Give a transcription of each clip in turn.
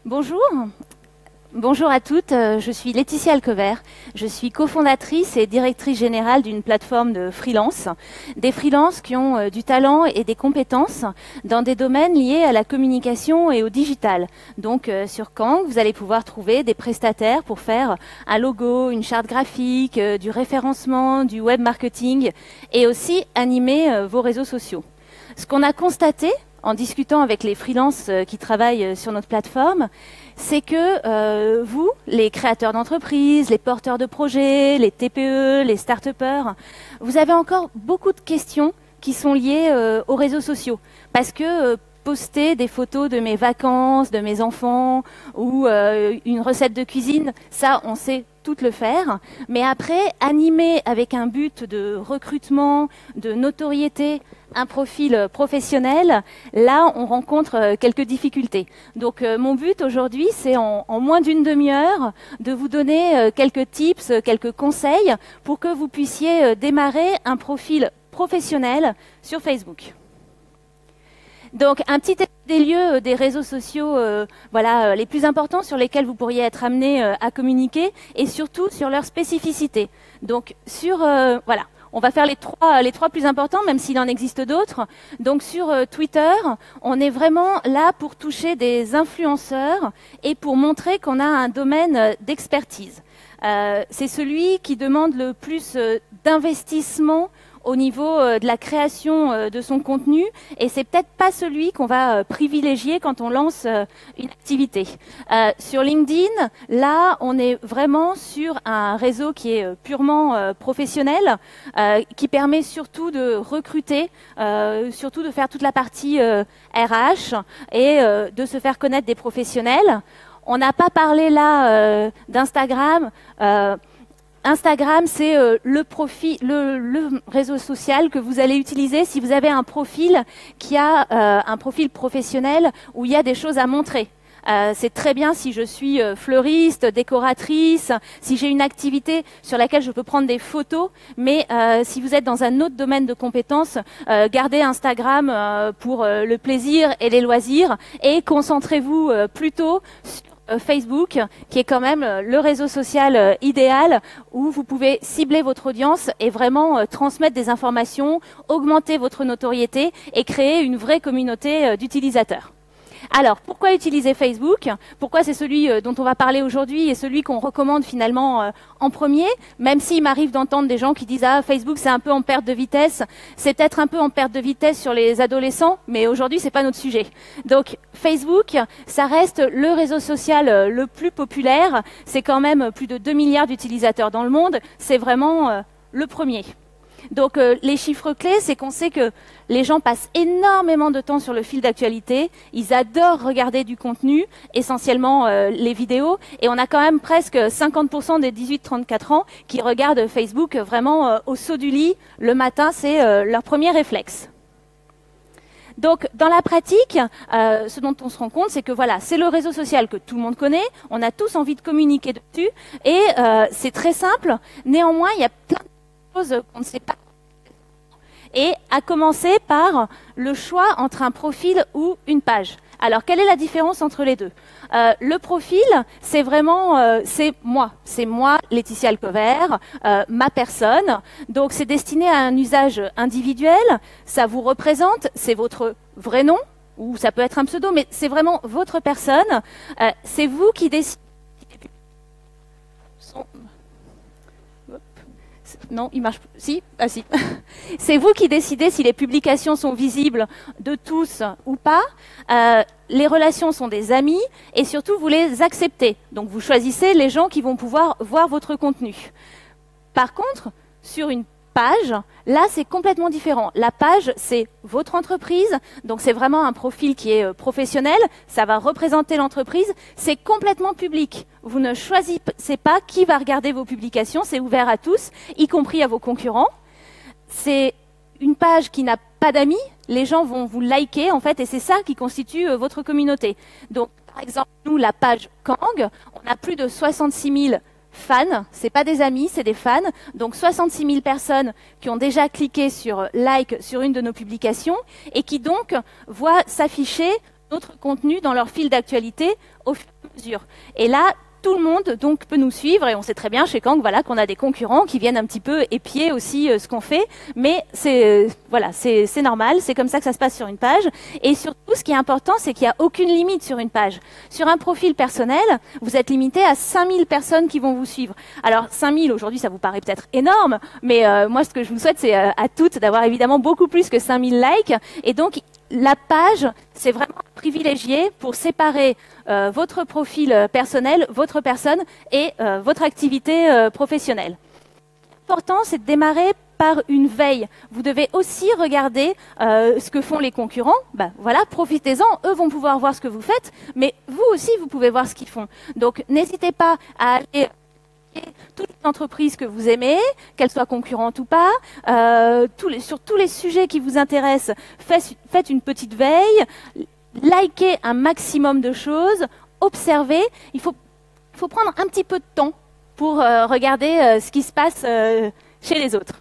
Bonjour. Bonjour à toutes, je suis Laetitia Alcover. Je suis cofondatrice et directrice générale d'une plateforme de freelance. Des freelances qui ont du talent et des compétences dans des domaines liés à la communication et au digital. Donc sur Kang, vous allez pouvoir trouver des prestataires pour faire un logo, une charte graphique, du référencement, du web marketing et aussi animer vos réseaux sociaux. Ce qu'on a constaté en discutant avec les freelances qui travaillent sur notre plateforme, c'est que vous, les créateurs d'entreprises, les porteurs de projets, les TPE, les start-upers, vous avez encore beaucoup de questions qui sont liées aux réseaux sociaux. Parce que poster des photos de mes vacances, de mes enfants, ou une recette de cuisine, ça, on sait tout le faire. Mais après, animer avec un but de recrutement, de notoriété, un profil professionnel, là, on rencontre quelques difficultés. Donc, mon but aujourd'hui, c'est en moins d'une demi-heure de vous donner quelques tips, quelques conseils pour que vous puissiez démarrer un profil professionnel sur Facebook. Donc, un petit état des lieux des réseaux sociaux voilà, les plus importants sur lesquels vous pourriez être amené à communiquer et surtout sur leurs spécificités. Donc, voilà. On va faire les trois plus importants, même s'il en existe d'autres. Donc sur Twitter, on est vraiment là pour toucher des influenceurs et pour montrer qu'on a un domaine d'expertise. C'est celui qui demande le plus d'investissement au niveau de la création de son contenu, et c'est peut-être pas celui qu'on va privilégier quand on lance une activité. Sur LinkedIn, là, on est vraiment sur un réseau qui est purement professionnel, qui permet surtout de recruter, surtout de faire toute la partie RH et de se faire connaître des professionnels. On n'a pas parlé là d'Instagram. Instagram, c'est le réseau social que vous allez utiliser si vous avez un profil qui a un profil professionnel où il y a des choses à montrer. C'est très bien si je suis fleuriste, décoratrice, si j'ai une activité sur laquelle je peux prendre des photos, mais si vous êtes dans un autre domaine de compétences, gardez Instagram pour le plaisir et les loisirs et concentrez-vous plutôt sur Facebook, qui est quand même le réseau social idéal où vous pouvez cibler votre audience et vraiment transmettre des informations, augmenter votre notoriété et créer une vraie communauté d'utilisateurs. Alors, pourquoi utiliser Facebook? Pourquoi c'est celui dont on va parler aujourd'hui et celui qu'on recommande finalement en premier? Même s'il m'arrive d'entendre des gens qui disent « Ah, Facebook, c'est un peu en perte de vitesse ». C'est peut-être un peu en perte de vitesse sur les adolescents, mais aujourd'hui, c'est pas notre sujet. Donc, Facebook, ça reste le réseau social le plus populaire. C'est quand même plus de 2 milliards d'utilisateurs dans le monde. C'est vraiment le premier. Donc les chiffres clés, c'est qu'on sait que les gens passent énormément de temps sur le fil d'actualité. Ils adorent regarder du contenu, essentiellement les vidéos. Et on a quand même presque 50% des 18-34 ans qui regardent Facebook vraiment au saut du lit. Le matin, c'est leur premier réflexe. Donc, dans la pratique, ce dont on se rend compte, c'est que voilà, c'est le réseau social que tout le monde connaît. On a tous envie de communiquer dessus. Et c'est très simple. Néanmoins, il y a plein de choses qu'on ne sait pas. Et à commencer par le choix entre un profil ou une page. Alors, quelle est la différence entre les deux? Le profil, c'est vraiment, c'est moi, Laetitia Alcover, ma personne. Donc, c'est destiné à un usage individuel. Ça vous représente, c'est votre vrai nom, ou ça peut être un pseudo, mais c'est vraiment votre personne. C'est vous qui décidez. Non, il marche. Si, ah si. C'est vous qui décidez si les publications sont visibles de tous ou pas. Les relations sont des amis et surtout vous les acceptez. Donc vous choisissez les gens qui vont pouvoir voir votre contenu. Par contre, sur une page, là c'est complètement différent. La page, c'est votre entreprise, donc c'est vraiment un profil qui est professionnel, ça va représenter l'entreprise, c'est complètement public. Vous ne choisissez pas qui va regarder vos publications, c'est ouvert à tous, y compris à vos concurrents. C'est une page qui n'a pas d'amis, les gens vont vous liker en fait, et c'est ça qui constitue votre communauté. Donc par exemple, nous, la page Kang, on a plus de 66 000 fans, c'est pas des amis, c'est des fans. Donc 66 000 personnes qui ont déjà cliqué sur like sur une de nos publications et qui donc voient s'afficher notre contenu dans leur fil d'actualité au fur et à mesure. Et là, tout le monde donc peut nous suivre et on sait très bien chez Kang voilà qu'on a des concurrents qui viennent un petit peu épier aussi ce qu'on fait, mais c'est voilà, c'est normal, c'est comme ça que ça se passe sur une page. Et surtout, ce qui est important, c'est qu'il n'y a aucune limite sur une page. Sur un profil personnel, vous êtes limité à 5000 personnes qui vont vous suivre. Alors 5000 aujourd'hui, ça vous paraît peut-être énorme, mais moi ce que je vous souhaite, c'est à toutes d'avoir évidemment beaucoup plus que 5000 likes. Et donc la page, c'est vraiment privilégié pour séparer votre profil personnel, votre personne et votre activité professionnelle. L'important, c'est de démarrer par une veille. Vous devez aussi regarder ce que font les concurrents. Ben, voilà, profitez-en, eux vont pouvoir voir ce que vous faites, mais vous aussi, vous pouvez voir ce qu'ils font. Donc, n'hésitez pas à aller toutes les entreprises que vous aimez, qu'elles soient concurrentes ou pas, sur tous les sujets qui vous intéressent, faites une petite veille, likez un maximum de choses, observez. Il faut prendre un petit peu de temps pour regarder ce qui se passe chez les autres.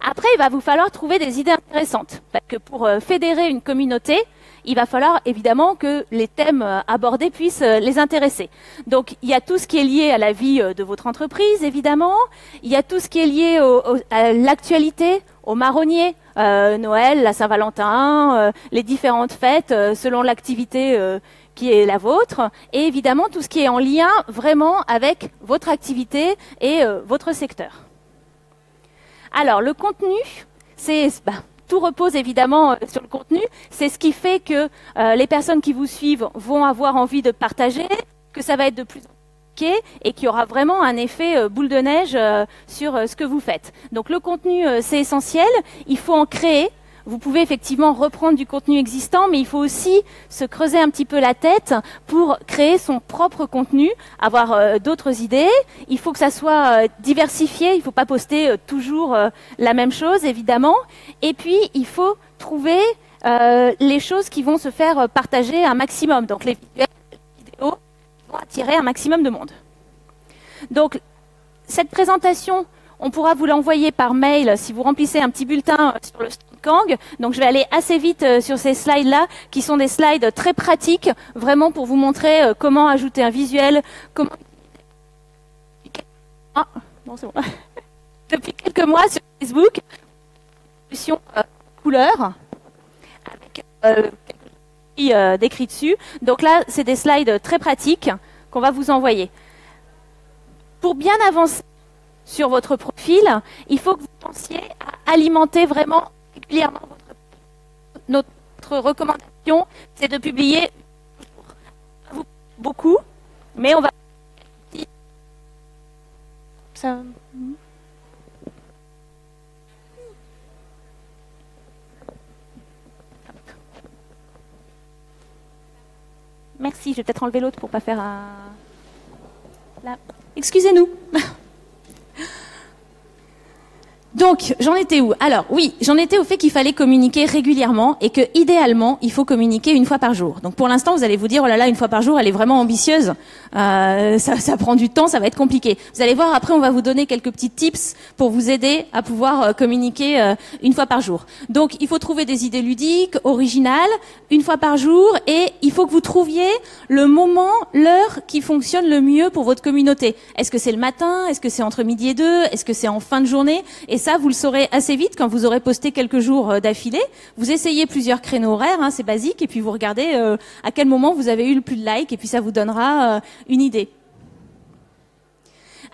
Après, il va vous falloir trouver des idées intéressantes, parce que pour fédérer une communauté, il va falloir évidemment que les thèmes abordés puissent les intéresser. Donc, il y a tout ce qui est lié à la vie de votre entreprise, évidemment. Il y a tout ce qui est lié à l'actualité, au marronnier, Noël, la Saint-Valentin, les différentes fêtes selon l'activité qui est la vôtre. Et évidemment, tout ce qui est en lien vraiment avec votre activité et votre secteur. Alors, le contenu, c'est... tout repose évidemment sur le contenu. C'est ce qui fait que les personnes qui vous suivent vont avoir envie de partager, que ça va être de plus en plus compliqué et qu'il y aura vraiment un effet boule de neige sur ce que vous faites. Donc le contenu, c'est essentiel. Il faut en créer. Vous pouvez effectivement reprendre du contenu existant, mais il faut aussi se creuser un petit peu la tête pour créer son propre contenu, avoir d'autres idées. Il faut que ça soit diversifié, il ne faut pas poster toujours la même chose, évidemment. Et puis, il faut trouver les choses qui vont se faire partager un maximum. Donc, les vidéos vont attirer un maximum de monde. Donc, cette présentation, on pourra vous l'envoyer par mail si vous remplissez un petit bulletin sur le stand Kang. Donc je vais aller assez vite sur ces slides-là, qui sont des slides très pratiques, vraiment pour vous montrer comment ajouter un visuel, comment... Ah, non, c'est bon. Depuis quelques mois sur Facebook, solution couleur, avec décrit dessus. Donc là, c'est des slides très pratiques qu'on va vous envoyer. Pour bien avancer sur votre profil, il faut que vous pensiez à alimenter vraiment régulièrement notre recommandation, c'est de publier beaucoup, mais on va... Ça... Merci, je vais peut-être enlever l'autre pour pas faire un... Là. Excusez-nous. Donc, j'en étais où? Alors, oui, j'en étais au fait qu'il fallait communiquer régulièrement et que, idéalement, il faut communiquer une fois par jour. Donc, pour l'instant, vous allez vous dire, oh là là, une fois par jour, elle est vraiment ambitieuse. Ça prend du temps, ça va être compliqué. Vous allez voir, après, on va vous donner quelques petits tips pour vous aider à pouvoir communiquer une fois par jour. Donc, il faut trouver des idées ludiques, originales, une fois par jour, et il faut que vous trouviez le moment, l'heure qui fonctionne le mieux pour votre communauté. Est-ce que c'est le matin? Est-ce que c'est entre midi et 2? Est-ce que c'est en fin de journée? Et ça, vous le saurez assez vite quand vous aurez posté quelques jours d'affilée. Vous essayez plusieurs créneaux horaires, hein, c'est basique, et puis vous regardez à quel moment vous avez eu le plus de likes, et puis ça vous donnera une idée.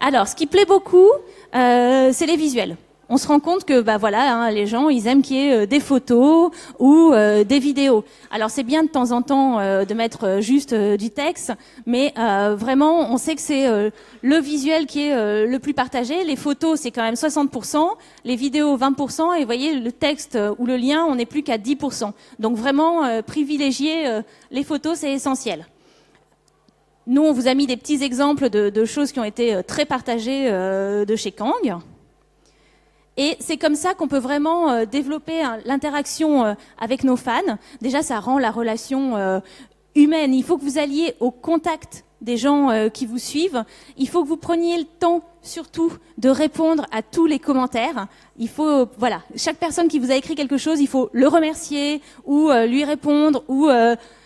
Alors, ce qui plaît beaucoup, c'est les visuels. On se rend compte que voilà, hein, les gens, ils aiment qu'il y ait des photos ou des vidéos. Alors c'est bien de temps en temps de mettre juste du texte, mais vraiment, on sait que c'est le visuel qui est le plus partagé. Les photos, c'est quand même 60%, les vidéos 20%, et vous voyez, le texte ou le lien, on n'est plus qu'à 10%. Donc vraiment, privilégier les photos, c'est essentiel. Nous, on vous a mis des petits exemples de choses qui ont été très partagées de chez Kang. Et c'est comme ça qu'on peut vraiment développer l'interaction avec nos fans. Déjà, ça rend la relation humaine. Il faut que vous alliez au contact des gens qui vous suivent. Il faut que vous preniez le temps, surtout, de répondre à tous les commentaires. Il faut, voilà, chaque personne qui vous a écrit quelque chose, il faut le remercier ou lui répondre ou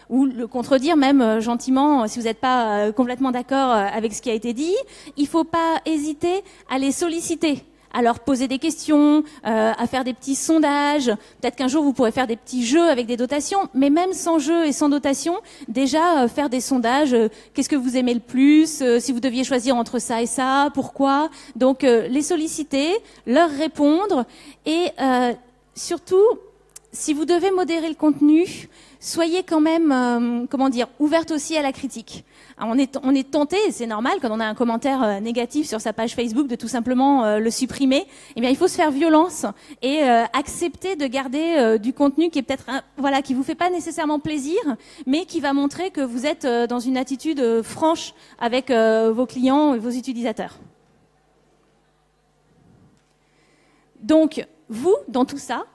ou le contredire même gentiment si vous n'êtes pas complètement d'accord avec ce qui a été dit. Il ne faut pas hésiter à les solliciter, à leur poser des questions, à faire des petits sondages. Peut-être qu'un jour, vous pourrez faire des petits jeux avec des dotations, mais même sans jeu et sans dotation, déjà faire des sondages. Qu'est-ce que vous aimez le plus? Si vous deviez choisir entre ça et ça, pourquoi? Donc, les solliciter, leur répondre et surtout, si vous devez modérer le contenu, soyez quand même, ouverte aussi à la critique. Alors, on est tenté, et c'est normal, quand on a un commentaire négatif sur sa page Facebook, de tout simplement le supprimer. Eh bien, il faut se faire violence et accepter de garder du contenu qui est peut-être, qui vous fait pas nécessairement plaisir, mais qui va montrer que vous êtes dans une attitude franche avec vos clients et vos utilisateurs. Donc, vous, dans tout ça,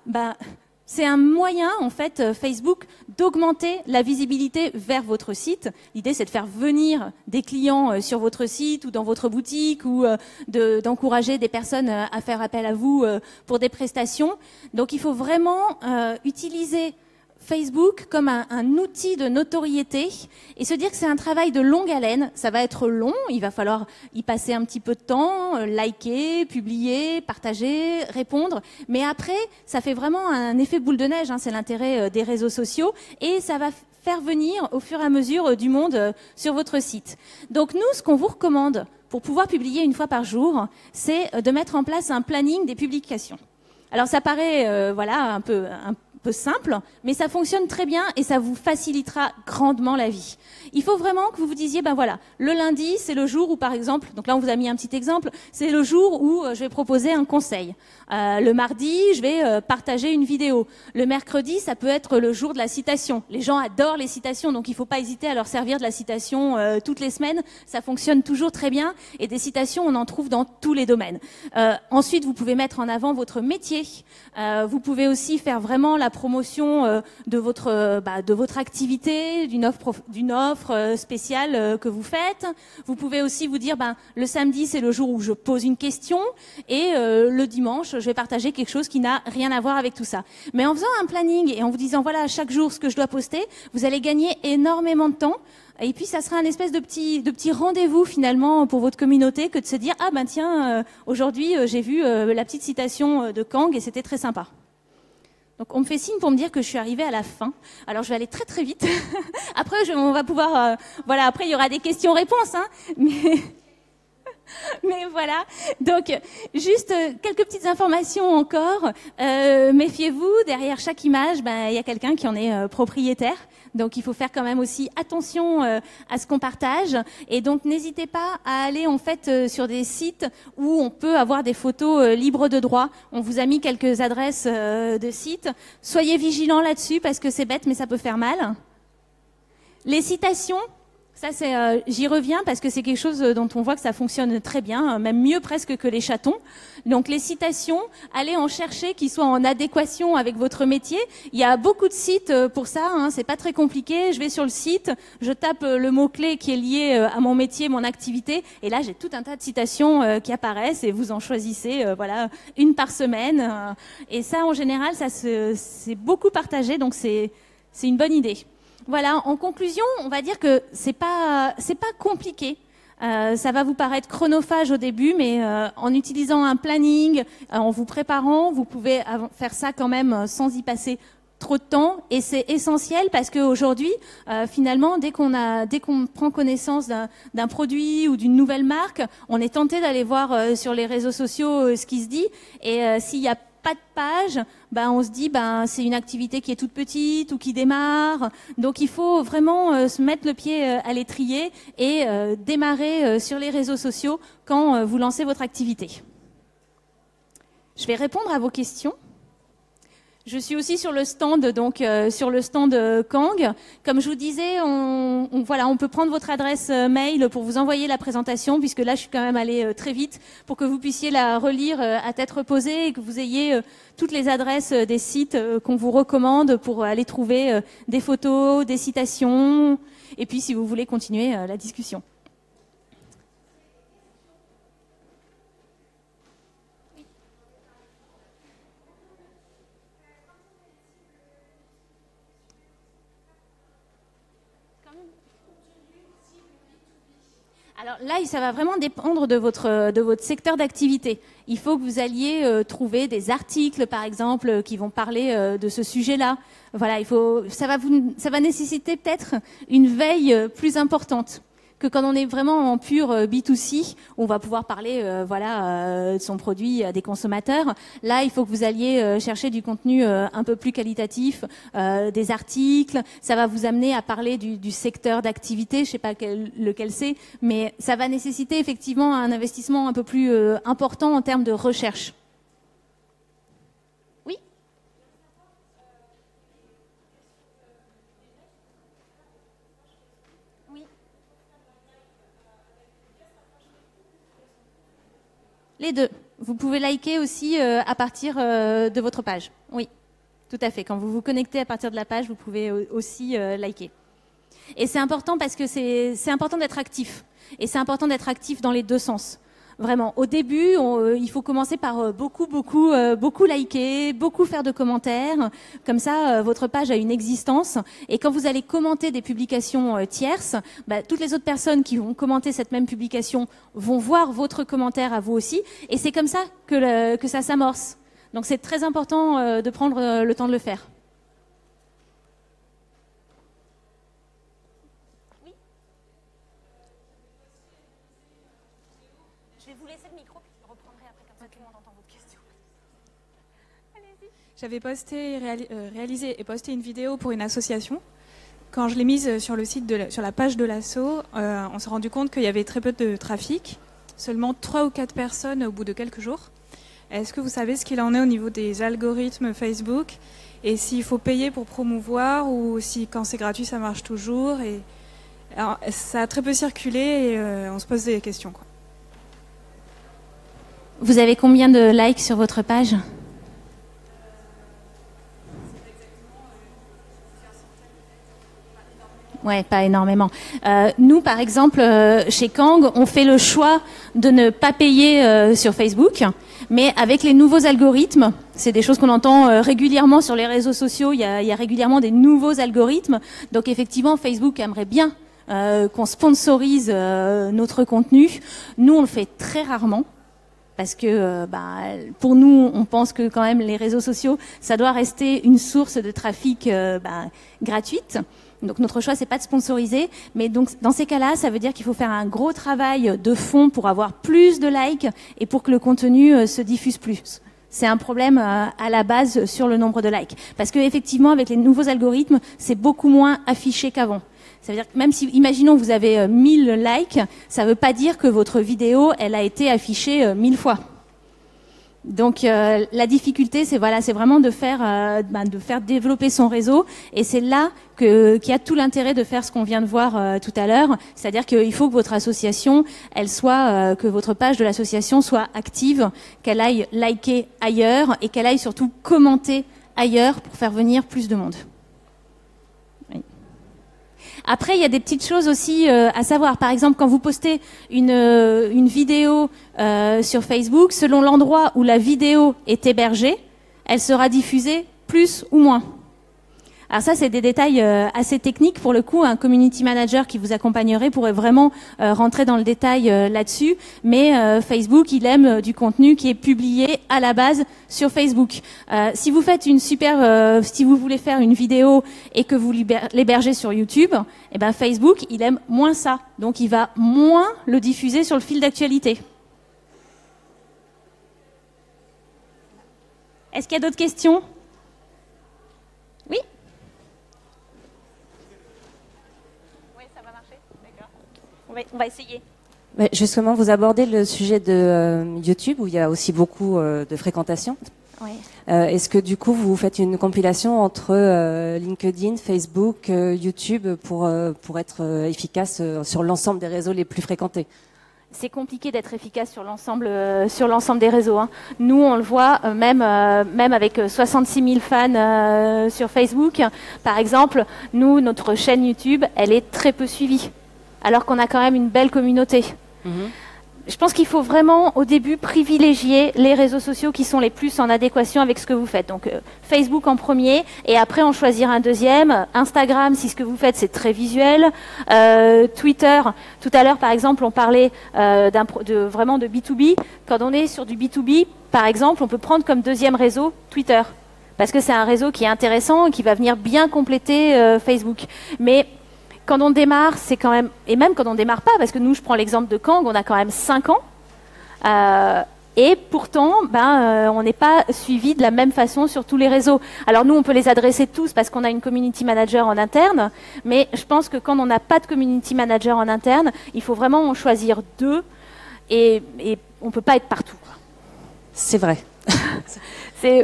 c'est un moyen, en fait, Facebook, d'augmenter la visibilité vers votre site. L'idée, c'est de faire venir des clients sur votre site ou dans votre boutique ou d'encourager des personnes à faire appel à vous pour des prestations. Donc, il faut vraiment utiliser Facebook comme un outil de notoriété et se dire que c'est un travail de longue haleine. Ça va être long, il va falloir y passer un petit peu de temps, liker, publier, partager, répondre. Mais après, ça fait vraiment un effet boule de neige, c'est l'intérêt des réseaux sociaux et ça va faire venir au fur et à mesure du monde sur votre site. Donc nous, ce qu'on vous recommande pour pouvoir publier une fois par jour, c'est de mettre en place un planning des publications. Alors ça paraît un peu simple, mais ça fonctionne très bien et ça vous facilitera grandement la vie. Il faut vraiment que vous vous disiez, le lundi, c'est le jour où, par exemple, donc là on vous a mis un petit exemple, c'est le jour où je vais proposer un conseil. Le mardi, je vais partager une vidéo. Le mercredi, ça peut être le jour de la citation. Les gens adorent les citations, donc il ne faut pas hésiter à leur servir de la citation toutes les semaines. Ça fonctionne toujours très bien et des citations, on en trouve dans tous les domaines. Ensuite, vous pouvez mettre en avant votre métier. Vous pouvez aussi faire vraiment la promotion de votre activité, d'une offre spéciale que vous faites. Vous pouvez aussi vous dire, le samedi, c'est le jour où je pose une question et le dimanche, je vais partager quelque chose qui n'a rien à voir avec tout ça. Mais en faisant un planning et en vous disant, voilà, chaque jour, ce que je dois poster, vous allez gagner énormément de temps. Et puis, ça sera un espèce de petit rendez-vous, finalement, pour votre communauté, que de se dire, aujourd'hui, j'ai vu la petite citation de Kang et c'était très sympa. Donc, on me fait signe pour me dire que je suis arrivée à la fin. Alors, je vais aller très, très vite. Après, on va pouvoir... après, il y aura des questions-réponses, Mais voilà, donc juste quelques petites informations encore. Méfiez-vous, derrière chaque image, il y a quelqu'un qui en est propriétaire. Donc il faut faire quand même aussi attention à ce qu'on partage. Et donc n'hésitez pas à aller en fait sur des sites où on peut avoir des photos libres de droit. On vous a mis quelques adresses de sites. Soyez vigilants là-dessus parce que c'est bête mais ça peut faire mal. Les citations. Ça, j'y reviens parce que c'est quelque chose dont on voit que ça fonctionne très bien, même mieux presque que les chatons. Donc les citations, allez en chercher qui soient en adéquation avec votre métier. Il y a beaucoup de sites pour ça, c'est pas très compliqué. Je vais sur le site, je tape le mot-clé qui est lié à mon métier, mon activité, et là j'ai tout un tas de citations qui apparaissent et vous en choisissez une par semaine. Et ça, en général, c'est beaucoup partagé, donc c'est une bonne idée. Voilà, en conclusion, on va dire que c'est pas compliqué. Ça va vous paraître chronophage au début, mais en utilisant un planning, en vous préparant, vous pouvez faire ça quand même sans y passer trop de temps. Et c'est essentiel parce qu'aujourd'hui, finalement, dès qu'on prend connaissance d'un produit ou d'une nouvelle marque, on est tenté d'aller voir sur les réseaux sociaux ce qui se dit. Et s'il y a pas de page, on se dit c'est une activité qui est toute petite ou qui démarre. Donc il faut vraiment se mettre le pied à l'étrier et démarrer sur les réseaux sociaux quand vous lancez votre activité. Je vais répondre à vos questions. Je suis aussi sur le stand, sur le stand Kang. Comme je vous disais, on peut prendre votre adresse mail pour vous envoyer la présentation, puisque là, je suis quand même allée très vite, pour que vous puissiez la relire à tête reposée et que vous ayez toutes les adresses des sites qu'on vous recommande pour aller trouver des photos, des citations, et puis si vous voulez continuer la discussion. Alors là, ça va vraiment dépendre de votre secteur d'activité. Il faut que vous alliez trouver des articles, par exemple, qui vont parler de ce sujet-là. Voilà, ça va nécessiter peut-être une veille plus importante que quand on est vraiment en pur B2C, on va pouvoir parler de son produit à des consommateurs. Là, il faut que vous alliez chercher du contenu un peu plus qualitatif, des articles. Ça va vous amener à parler du secteur d'activité, je sais pas lequel c'est, mais ça va nécessiter effectivement un investissement un peu plus important en termes de recherche. Oui ? Les deux. Vous pouvez liker aussi à partir de votre page. Oui, tout à fait. Quand vous vous connectez à partir de la page, vous pouvez aussi liker. Et c'est important parce que c'est important d'être actif. Et c'est important d'être actif dans les deux sens. Vraiment, au début, il faut commencer par beaucoup liker, beaucoup faire de commentaires. Comme ça, votre page a une existence. Et quand vous allez commenter des publications tierces, toutes les autres personnes qui vont commenter cette même publication vont voir votre commentaire à vous aussi. Et c'est comme ça que ça s'amorce. Donc c'est très important de prendre le temps de le faire. J'avais réalisé et posté une vidéo pour une association. Quand je l'ai mise sur le site sur la page de l'asso, on s'est rendu compte qu'il y avait très peu de trafic, seulement 3 ou 4 personnes au bout de quelques jours. Est-ce que vous savez ce qu'il en est au niveau des algorithmes Facebook et s'il faut payer pour promouvoir ou si quand c'est gratuit ça marche toujours alors, ça a très peu circulé et on se pose des questions, quoi. Vous avez combien de likes sur votre page ? Ouais, pas énormément. Nous, par exemple, chez Kang, on fait le choix de ne pas payer sur Facebook, mais avec les nouveaux algorithmes, c'est des choses qu'on entend régulièrement sur les réseaux sociaux, il y a régulièrement des nouveaux algorithmes. Donc effectivement, Facebook aimerait bien qu'on sponsorise notre contenu. Nous, on le fait très rarement. Parce que pour nous, on pense que quand même les réseaux sociaux, ça doit rester une source de trafic gratuite. Donc notre choix, c'est pas de sponsoriser, mais donc dans ces cas-là, ça veut dire qu'il faut faire un gros travail de fond pour avoir plus de likes et pour que le contenu se diffuse plus. C'est un problème à la base sur le nombre de likes, parce que effectivement, avec les nouveaux algorithmes, c'est beaucoup moins affiché qu'avant. Ça veut dire que même si, imaginons que vous avez 1000 likes, ça veut pas dire que votre vidéo, elle a été affichée 1000 fois. Donc la difficulté, c'est vraiment de faire développer son réseau, et c'est là qu'il y a tout l'intérêt de faire ce qu'on vient de voir tout à l'heure, c'est-à-dire qu'il faut que votre association, que votre page de l'association soit active, qu'elle aille liker ailleurs et qu'elle aille surtout commenter ailleurs pour faire venir plus de monde. Oui. Après, il y a des petites choses aussi à savoir. Par exemple, quand vous postez une vidéo sur Facebook, selon l'endroit où la vidéo est hébergée, elle sera diffusée plus ou moins. Alors ça, c'est des détails assez techniques. Pour le coup, un community manager qui vous accompagnerait pourrait vraiment rentrer dans le détail là-dessus. Mais Facebook, il aime du contenu qui est publié à la base sur Facebook. Si vous faites si vous voulez faire une vidéo et que vous l'hébergez sur YouTube, eh ben Facebook, il aime moins ça. Donc, il va moins le diffuser sur le fil d'actualité. Est-ce qu'il y a d'autres questions ? Oui ? On va essayer. Justement, vous abordez le sujet de YouTube, où il y a aussi beaucoup de fréquentation. Oui. Est-ce que du coup, vous faites une compilation entre LinkedIn, Facebook, YouTube pour être efficace sur l'ensemble des réseaux les plus fréquentés ? C'est compliqué d'être efficace sur l'ensemble des réseaux, hein. Nous, on le voit même avec 66 000 fans sur Facebook, par exemple. Nous, notre chaîne YouTube, elle est très peu suivie, alors qu'on a quand même une belle communauté. je pense qu'il faut vraiment, au début, privilégier les réseaux sociaux qui sont les plus en adéquation avec ce que vous faites. Donc, Facebook en premier, et après en choisir un deuxième. Instagram, si ce que vous faites, c'est très visuel. Twitter, tout à l'heure, par exemple, on parlait vraiment de B2B. Quand on est sur du B2B, par exemple, on peut prendre comme deuxième réseau Twitter. Parce que c'est un réseau qui est intéressant et qui va venir bien compléter Facebook. Mais quand on démarre, c'est quand même... Et même quand on démarre pas, parce que nous, je prends l'exemple de Kang, on a quand même 5 ans. Et pourtant, on n'est pas suivi de la même façon sur tous les réseaux. Alors nous, on peut les adresser tous parce qu'on a une community manager en interne. Mais je pense que quand on n'a pas de community manager en interne, il faut vraiment en choisir 2. Et on ne peut pas être partout. C'est vrai.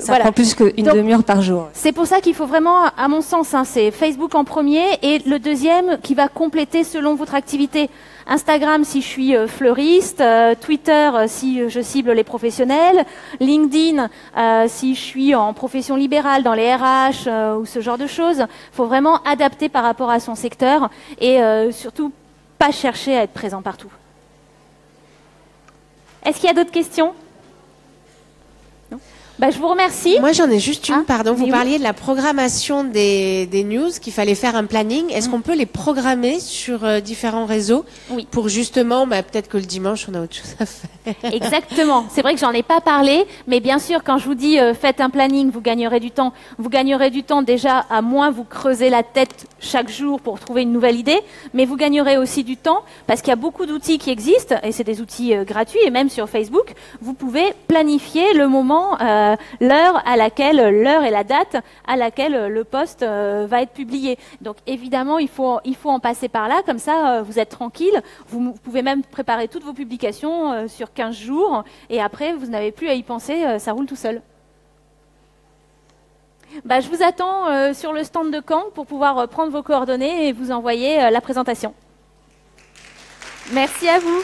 Ça prend plus qu'une demi-heure par jour. C'est pour ça qu'il faut vraiment, à mon sens, c'est Facebook en premier et le deuxième qui va compléter selon votre activité. Instagram si je suis fleuriste, Twitter si je cible les professionnels, LinkedIn si je suis en profession libérale dans les RH ou ce genre de choses. Il faut vraiment adapter par rapport à son secteur et surtout pas chercher à être présent partout. Est-ce qu'il y a d'autres questions ? Je vous remercie. Moi, j'en ai juste une, pardon. Vous parliez de la programmation des news, qu'il fallait faire un planning. Est-ce qu'on peut les programmer sur différents réseaux pour justement, peut-être que le dimanche, on a autre chose à faire. Exactement. C'est vrai que j'en ai pas parlé, mais bien sûr, quand je vous dis faites un planning, vous gagnerez du temps. Vous gagnerez du temps déjà à moins vous creuser la tête chaque jour pour trouver une nouvelle idée, mais vous gagnerez aussi du temps parce qu'il y a beaucoup d'outils qui existent et c'est des outils gratuits et même sur Facebook, vous pouvez planifier le moment l'heure et la date à laquelle le post va être publié. Donc évidemment, il faut en passer par là, comme ça vous êtes tranquille. Vous pouvez même préparer toutes vos publications sur 15 jours et après vous n'avez plus à y penser, ça roule tout seul. Je vous attends sur le stand de Kang pour pouvoir prendre vos coordonnées et vous envoyer la présentation. Merci à vous.